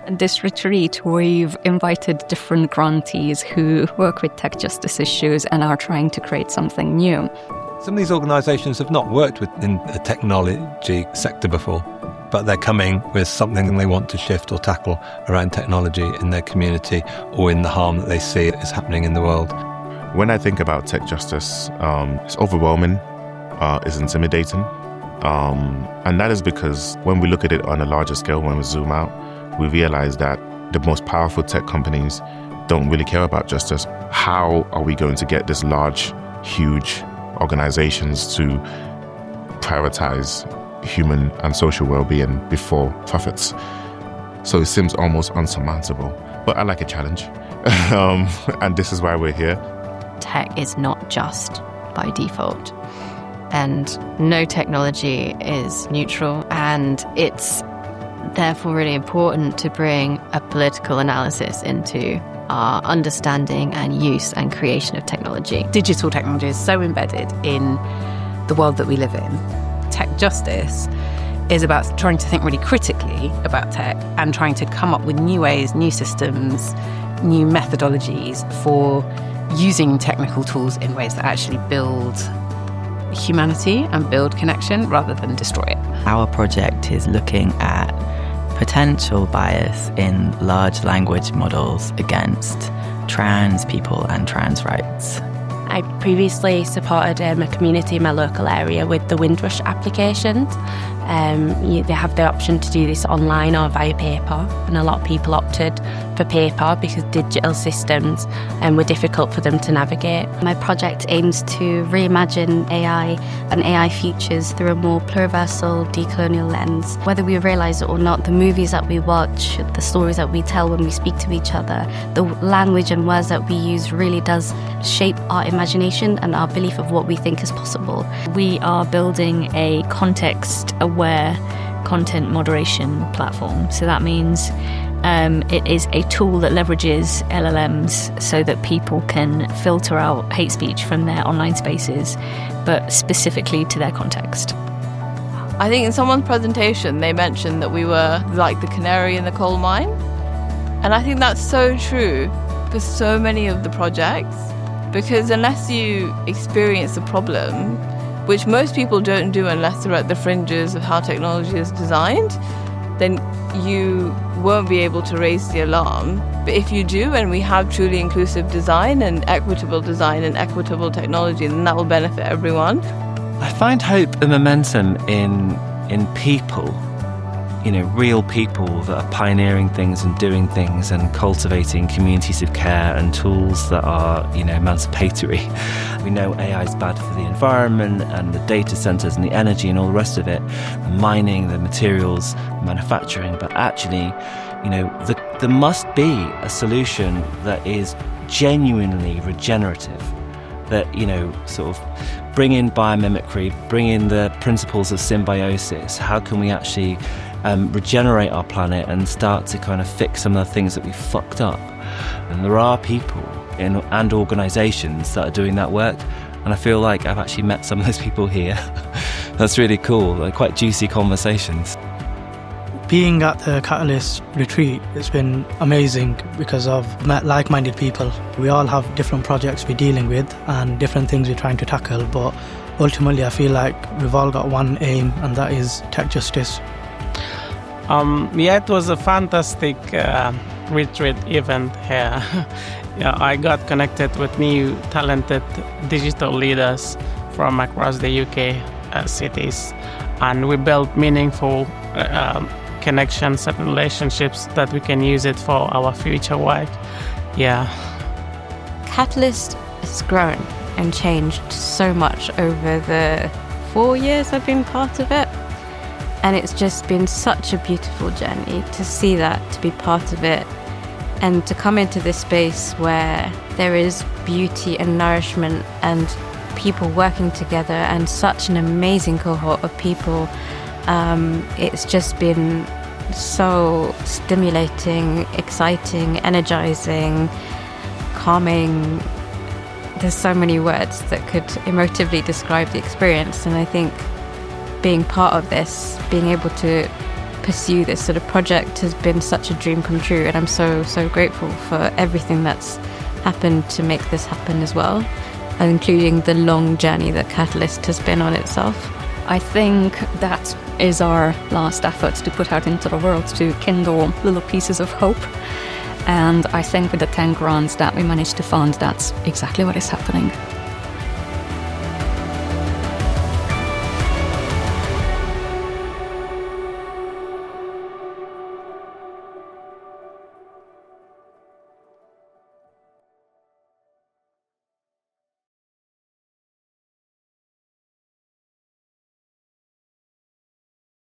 this retreat, we've invited different grantees who work with tech justice issues and are trying to create something new. Some of these organisations have not worked in the technology sector before, but they're coming with something they want to shift or tackle around technology in their community or in the harm that they see is happening in the world. When I think about tech justice, it's overwhelming, it's intimidating. And that is because when we look at it on a larger scale, when we zoom out, we realize that the most powerful tech companies don't really care about justice. How are we going to get this large, huge organizations to prioritize human and social well-being before profits? So it seems almost unsurmountable, but I like a challenge. And this is why we're here. Tech is not just by default, and no technology is neutral, and it's therefore really important to bring a political analysis into our understanding and use and creation of technology. Digital technology is so embedded in the world that we live in. Tech justice is about trying to think really critically about tech and trying to come up with new ways, new systems, new methodologies for using technical tools in ways that actually build humanity and build connection rather than destroy it. Our project is looking at potential bias in large language models against trans people and trans rights. I previously supported a community in my local area with the Windrush applications. They have the option to do this online or via paper, and a lot of people opted for paper because digital systems were difficult for them to navigate. My project aims to reimagine AI and AI futures through a more pluriversal, decolonial lens. Whether we realise it or not, the movies that we watch, the stories that we tell when we speak to each other, the language and words that we use really does shape our imagination and our belief of what we think is possible. We are building a context-aware content moderation platform. So that means it is a tool that leverages LLMs so that people can filter out hate speech from their online spaces, but specifically to their context. I think in someone's presentation they mentioned that we were like the canary in the coal mine. And I think that's so true for so many of the projects, because unless you experience the problem, which most people don't do unless they're at the fringes of how technology is designed, then you won't be able to raise the alarm. But if you do, and we have truly inclusive design and equitable technology, then that will benefit everyone. I find hope and momentum in people, real people that are pioneering things and doing things and cultivating communities of care and tools that are, emancipatory. We know AI is bad for the environment and the data centers and the energy and all the rest of it, the mining, the materials, manufacturing, but actually, there must be a solution that is genuinely regenerative, that, sort of bring in biomimicry, bring in the principles of symbiosis. How can we actually regenerate our planet and start to kind of fix some of the things that we fucked up? And there are people and organisations that are doing that work, and I feel like I've actually met some of those people here. That's really cool. They're quite juicy conversations. Being at the Catalyst retreat, it's been amazing because I've met like-minded people. We all have different projects we're dealing with and different things we're trying to tackle, but ultimately I feel like we've all got one aim, and that is tech justice. It was a fantastic retreat event here. I got connected with new talented digital leaders from across the UK cities, and we built meaningful connections and relationships that we can use it for our future work. Catalyst has grown and changed so much over the 4 years I've been part of it. And it's just been such a beautiful journey to see that, to be part of it, and to come into this space where there is beauty and nourishment and people working together and such an amazing cohort of people. It's just been so stimulating, exciting, energizing, calming. There's so many words that could emotively describe the experience, and I think being part of this, being able to pursue this sort of project has been such a dream come true, and I'm so grateful for everything that's happened to make this happen as well, and including the long journey that Catalyst has been on itself. I think that is our last effort to put out into the world, to kindle little pieces of hope. And I think with the 10 grants that we managed to fund, that's exactly what is happening.